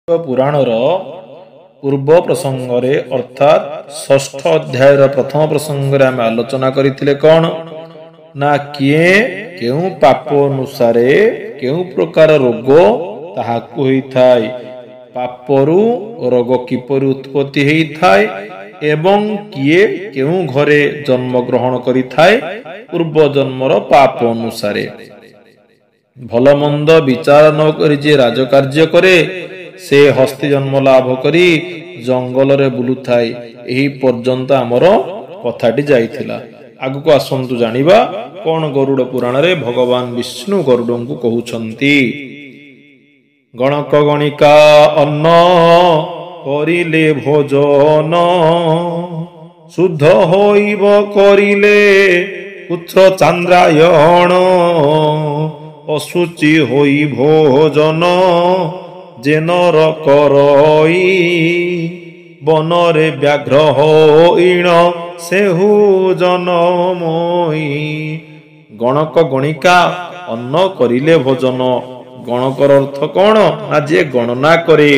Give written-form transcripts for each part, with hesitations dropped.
पुराणर पूर्व प्रसंगे अर्थात षष्ठ अध्यायर प्रथम प्रसंग आम आलोचना करथिले कौन ना किए केउ पाप अनुसारे केउ प्रकार रोग ताहाकु होइथाय, पापरु रोग किपरि उत्पत्ति होइथाय एवं किए केउ घरे जन्म ग्रहण करिथाय पूर्व जन्मर पाप अनुसारे। भल मंद विचार न करि जे राजकार्य करे से हस्ती जन्म लाभ करी जंगल रे बुलुथाय। एही पर्यंत आमर कथाटी जाइथिला। आगु को आसंतु जानिबा कोन गरुड़ पुराण रे भगवान विष्णु गरुड़ को कहउछंती। गणक गणिका अन्न करिले भोजन, शुद्ध होइब करिले पुत्र चांद्रायण, असुचि होई भोजन जेनर करई, बनरे व्याघ्र होइण सेहु जनमई। गणक गणिका अन्न करिले भोजन। गणकर अर्थ कौन ना जे गणना करे,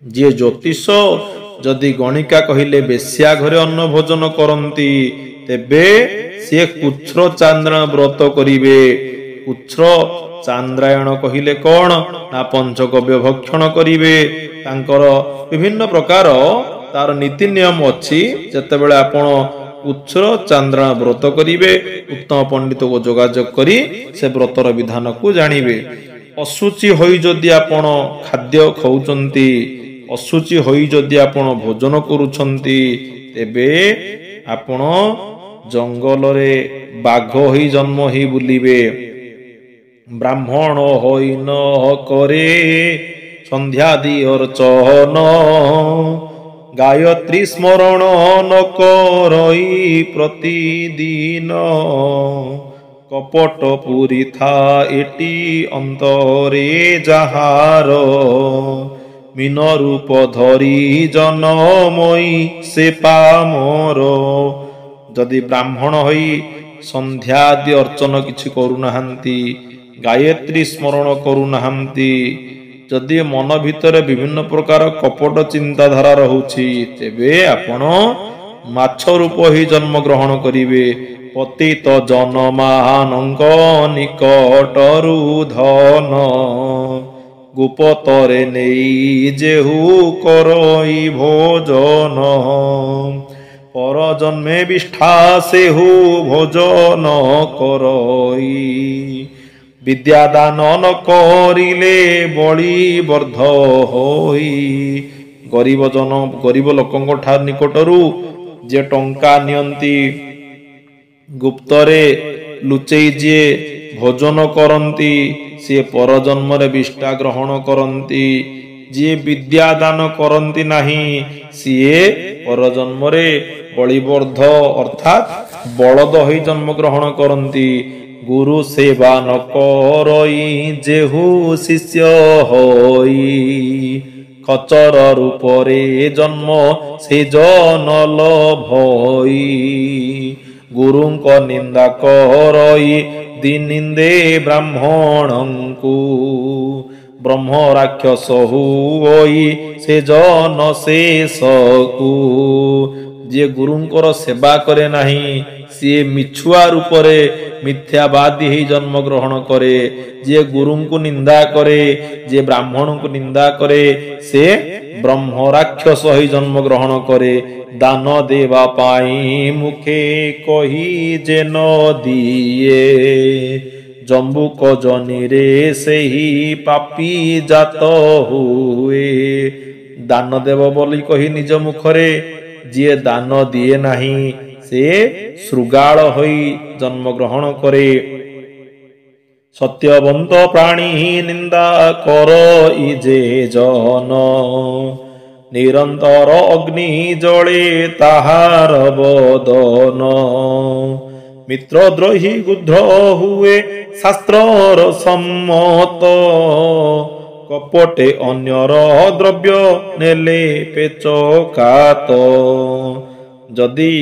जे ज्योतिष जदि गणिका कहिले बेश्या घरे अन्न भोजन करती तेबे से कुच्छ्र चांद्रायण व्रत करिवे। कुच्छ्र चांद्रायण कहिले कौन ना पंचगव्य भक्षण करिवे। तांकर विभिन्न प्रकार तार नीति नियम अछि। जेतेबेले आपण कुच्छ्र चांद्रायण व्रत करिवे उत्तम पंडित को जोगाजोग करी से व्रतर विधान को जानिवे। असुचि होई जदि आपण खाद्य खाउचंती, असुचि होई जदि आपण भोजन करूछंती तेबे आपण जंगल रे बाघ होई जन्म ही बुलिवे। ब्राह्मण होई न करे संध्यादि अर्चन, गायत्री स्मरण न करई प्रतिदिन, कपट पूरी था एटी अंतरे जहार, मीन रूप धरी जनमई से पामर। जदि ब्राह्मण होई संध्यादि अर्चन किछि करू नाहंती, गायत्री स्मरण करू नाहंती, जदि मन भितर विभिन्न प्रकार कपट चिंताधारा रहुछि तेबे आपण माछ रूप ही जन्म ग्रहण करिवे। पतित जनमानंक निकटरु धन, गुप्तरे नेई जेहु करई भोजन, पर जन्मे विष्ठा सेहु भोजन करई। विद्यादान न करिले बळी वर्ध होई। गरीब लोकंक ठार निकटरू जे टंका नियंती, गुप्तरे लुचेई जे भोजन करंती से पर जन्मरे विष्ठा ग्रहण करंती। जे विद्यादान करंती नाही सिए पर जन्मरे बलिवर्ध अर्थात बलद होई जन्म ग्रहण करंती। गुरु सेवा न करई जेहु शिष्य होई, खचर रूपरे जन्म से जन लभई। गुरुंक निंदा करई दिनिंदे ब्राह्मणंकु, ब्रह्म राक्षस हुई से जन शेषकु। जे गुरुंकर सेवा करे नाही सी मिछुआ रूपरे मिथ्यावादी ही जन्म ग्रहण करे। जे गुरुं को निंदा करे, जे ब्राह्मण को निंदा करे से ब्रह्म राक्षस ही जन्म ग्रहण करे। दान देवा पाई मुखे कही जे न दिए, जम्बुक जनिरे से ही पापी जात हुए। दान देव बोली कही निज मुखरे जे दान दिए नाही से श्रुगाल होई जन्म ग्रहण करे। सत्यवंत प्राणी निंदा करई जे जन, निरंतर अग्नि जळे ताहार बदन। मित्रद्रोही गुध्र हुए शास्त्रर सम्मत, कपटे अन्यर द्रव्य नेले पेचकात। जदि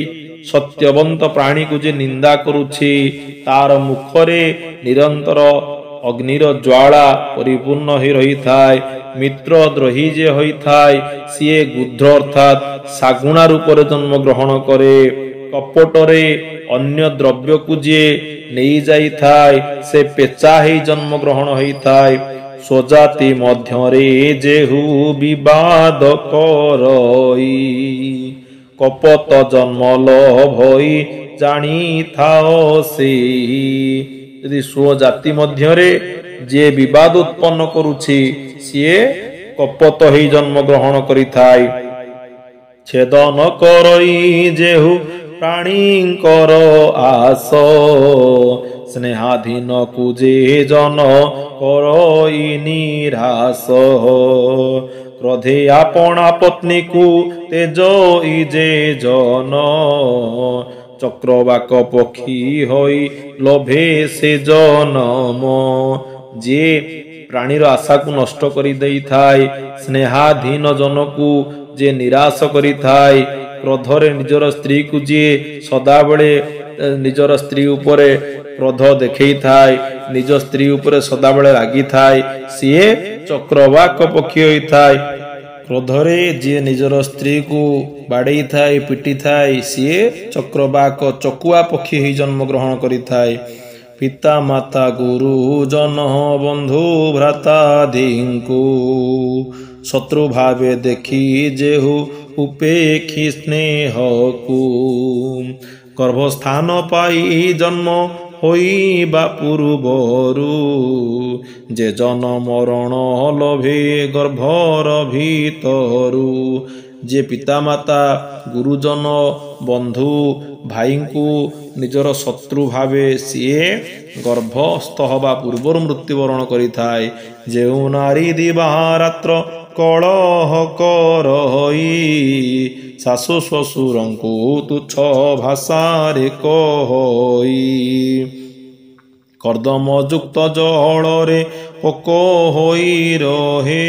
सत्यवंत प्राणी को जे निंदा करुछि तार मुखरे निरंतर ଅଗ୍ନିର ଜ୍ୱାଳା ପରିପୂର୍ଣ୍ଣ ହୋଇ ରହିଥାଏ। ମିତ୍ରଦ୍ରୋହୀ ଯେ ହୋଇଥାଏ ସିଏ ଗୁଧ୍ର ଅର୍ଥାତ୍ ଶାଗୁଣା ରୂପରେ ଜନ୍ମ ଗ୍ରହଣ କରେ। କପଟରେ ଅନ୍ୟ ଦ୍ରବ୍ୟକୁ ଯିଏ ନେଇଯାଇଥାଏ ସେ ପେଚା ହେଇ ଜନ୍ମ ଗ୍ରହଣ ହୋଇଥାଏ। ସ୍ୱଜାତି ମଧ୍ୟରେ ଯେହୁ ବିବାଦ କରଇ କପଟ ଜନ୍ମ ଲୋଭଇ ଜାଣିଥାଅ ସେହି। ଯଦି ସ୍ୱଜାତି ମଧ୍ୟରେ ଯିଏ ବିବାଦ ଉତ୍ପନ୍ନ କରୁଛି ସିଏ କପଟ ହେଇ ଜନ୍ମ ଗ୍ରହଣ କରିଥାଏ। ଛେଦନ କରଇ ଯେହୁ ପ୍ରାଣୀଙ୍କର ଆସ ସ୍ନେହାଧୀନକୁ ଯେ ଜନ କରଇ ନିରାଶ। କ୍ରୋଧେ ଆପଣା ପତ୍ନୀକୁ ତେଜଇ ଯେ ଜନ ଚକ୍ରବାକ ପକ୍ଷୀ ହୋଇ ଲୋଭେ ସେ ଜନମ। ଯିଏ ପ୍ରାଣୀର ଆଶାକୁ ନଷ୍ଟ କରି ଦେଇଥାଏ, ସ୍ନେହାଧୀନ ଜନକୁ ଯିଏ ନିରାଶ କରିଥାଏ, କ୍ରୋଧରେ ନିଜର ସ୍ତ୍ରୀକୁ ଯିଏ ସଦାବେଳେ ନିଜର ସ୍ତ୍ରୀ ଉପରେ କ୍ରୋଧ ଦେଖେଇଥାଏ, ନିଜ ସ୍ତ୍ରୀ ଉପରେ ସଦାବେଳେ ରାଗିଥାଏ, ସିଏ ଚକ୍ରବାକ ପକ୍ଷୀ ହୋଇଥାଏ। କ୍ରୋଧରେ ଯିଏ ନିଜର ସ୍ତ୍ରୀକୁ ବାଡ଼େଇଥାଏ ପିଟିଥାଏ ସିଏ ଚକ୍ରବାକ ଚକୁଆ ପକ୍ଷୀ ହୋଇ ଜନ୍ମ ଗ୍ରହଣ କରିଥାଏ। ପିତା ମାତା ଗୁରୁ ଜନ ବନ୍ଧୁ ଭ୍ରାତାଦିଙ୍କୁ ଶତ୍ରୁ ଭାବେ ଦେଖି ଯେହୁ ଉପେକ୍ଷୀ ସ୍ନେହକୁ ଗର୍ଭସ୍ଥାନ ପାଇ ଜନ୍ମ ହୋଇବା ପୂର୍ବରୁ ଯେ ଜନ ମରଣ ଲୋଭେ ଗର୍ଭର ଭିତରୁ। ଯେ ପିତାମାତା ଗୁରୁଜନ ବନ୍ଧୁ ଭାଇଙ୍କୁ ନିଜର ଶତ୍ରୁ ଭାବେ ସିଏ ଗର୍ଭସ୍ଥ ହେବା ପୂର୍ବରୁ ମୃତ୍ୟୁବରଣ କରିଥାଏ। ଯେଉଁ ନାରୀ ଦିବାରାତ୍ର କଳହ କରଇ ଶାଶୁ ଶ୍ୱଶୁରଙ୍କୁ ତୁଚ୍ଛ ଭାଷାରେ କହଇ କର୍ଦ୍ଦମ ଯୁକ୍ତ ଜଳରେ ପୋକ ହୋଇ ରହେ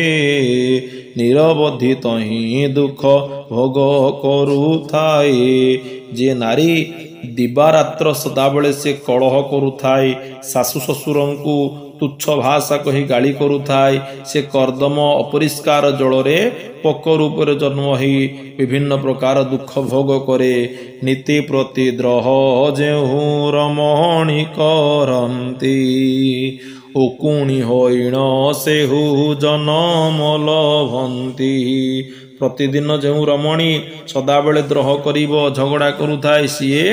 ନିରବଧିତ ହିଁ ଦୁଃଖ ଭୋଗ କରୁଥାଏ। ଯିଏ ନାରୀ ଦିବାରାତ୍ର ସଦାବେଳେ ସେ କଳହ କରୁଥାଏ, ଶାଶୁ ଶ୍ୱଶୁରଙ୍କୁ ତୁଚ୍ଛ ଭାଷା କହି ଗାଳି କରୁଥାଏ, ସେ କର୍ଦ୍ଦମ ଅପରିଷ୍କାର ଜଳରେ ପୋକ ରୂପରେ ଜନ୍ମ ହୋଇ ବିଭିନ୍ନ ପ୍ରକାର ଦୁଃଖ ଭୋଗ କରେ। ନୀତି ପ୍ରତି ଦ୍ରୋହ ଯେଉଁ ରମଣୀ କରନ୍ତି ଉକୁଣି ହୋଇଣ ସେହୁ ଜନମ ଲଭନ୍ତି। ପ୍ରତିଦିନ ଯେଉଁ ରମଣୀ ସଦାବେଳେ ଦ୍ରୋହ କରିବ ଝଗଡ଼ା କରୁଥାଏ ସିଏ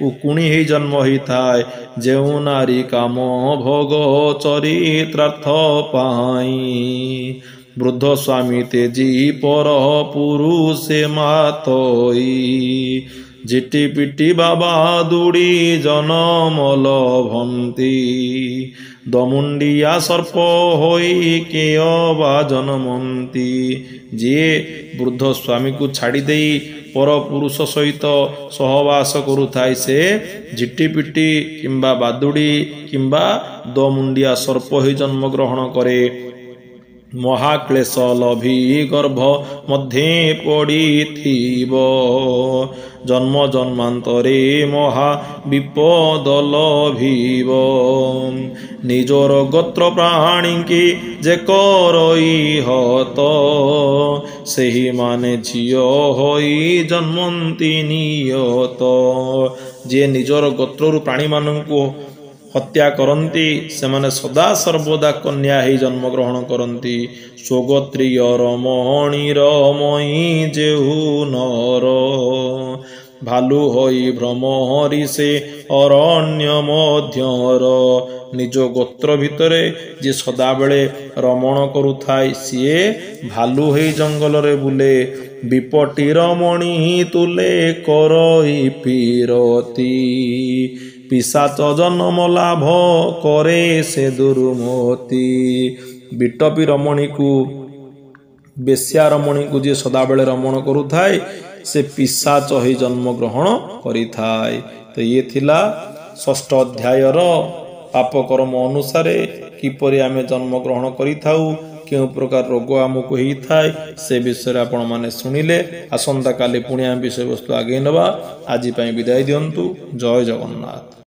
ଉକୁଣି ହେଇ ଜନ୍ମ ହୋଇଥାଏ। ଯେଉଁ ନାରୀ କାମ ଭୋଗ ଚରିତ୍ରାର୍ଥ ପାଇଁ ବୃଦ୍ଧ ସ୍ୱାମୀ ତେଜି ପର ପୁରୁଷେ ମାତଇ ଝିଟି ପିଟି ବାବା ଦୁଡ଼ି ଜନମ ଲଭନ୍ତି। ଦମୁଣ୍ଡିଆ ସର୍ପ ହୋଇ କେୟ ବା ଜନମନ୍ତି। ଯିଏ ବୃଦ୍ଧ ସ୍ୱାମୀକୁ ଛାଡ଼ି ଦେଇ ପର ପୁରୁଷ ସହିତ ସହବାସ କରୁଥାଏ ସେ ଝିଟିପିଟି କିମ୍ବା ବାଦୁଡ଼ି କିମ୍ବା ଦମୁଣ୍ଡିଆ ସର୍ପ ହୋଇ ଜନ୍ମ ଗ୍ରହଣ କରେ। ମହାକ୍ଲେଶ ଲୋଭୀ ଗର୍ଭ ମଧ୍ୟେ ପଡ଼ିଥିବ ଜନ୍ମ ଜନ୍ମାନ୍ତରେ ମହା ବିପଦ ଲୋଭିବ। ନିଜର ଗୋତ୍ର ପ୍ରାଣୀଙ୍କି ଯେ କରଇ ହତ ସେହି ମାନେ ଝିଅ ହୋଇ ଜନ୍ମନ୍ତି ନିୟତ। ଯିଏ ନିଜର ଗୋତ୍ରରୁ ପ୍ରାଣୀମାନଙ୍କୁ ହତ୍ୟା କରନ୍ତି ସେମାନେ ସଦା ସର୍ବଦା କନ୍ୟା ହେଇ ଜନ୍ମ ଗ୍ରହଣ କରନ୍ତି। ସ୍ୱଗୋତ୍ରୀୟ ରମଣୀ ରମଇ ଯେହୁ ନର ଭାଲୁ ହୋଇ ଭ୍ରମରି ସେ ଅରଣ୍ୟ ମଧ୍ୟର। ନିଜ ଗୋତ୍ର ଭିତରେ ଯିଏ ସଦାବେଳେ ରମଣ କରୁଥାଏ ସିଏ ଭାଲୁ ହେଇ ଜଙ୍ଗଲରେ ବୁଲେ। ବିପଟି ରମଣୀ ତୁଲେ କରଇ ପିରତି ପିଶାଚ ଜନ୍ମ ଲାଭ କରେ ସେ ଦୁର୍ମତି। ବିଟପି ରମଣୀକୁ ବେଶ୍ୟା ରମଣୀକୁ ଯିଏ ସଦାବେଳେ ରମଣ କରୁଥାଏ ସେ ପିଶାଚ ହେଇ ଜନ୍ମ ଗ୍ରହଣ କରିଥାଏ। ତ ଇଏ ଥିଲା ଷଷ୍ଠ ଅଧ୍ୟାୟର ପାପକର୍ମ ଅନୁସାରେ କିପରି ଆମେ ଜନ୍ମ ଗ୍ରହଣ କରିଥାଉ, କେଉଁ ପ୍ରକାର ରୋଗ ଆମକୁ ହେଇଥାଏ ସେ ବିଷୟରେ ଆପଣମାନେ ଶୁଣିଲେ। ଆସନ୍ତାକାଲି ପୁଣି ଆମେ ବିଷୟବସ୍ତୁ ଆଗେଇ ନେବା। ଆଜି ପାଇଁ ବିଦାୟ ଦିଅନ୍ତୁ। ଜୟ ଜଗନ୍ନାଥ।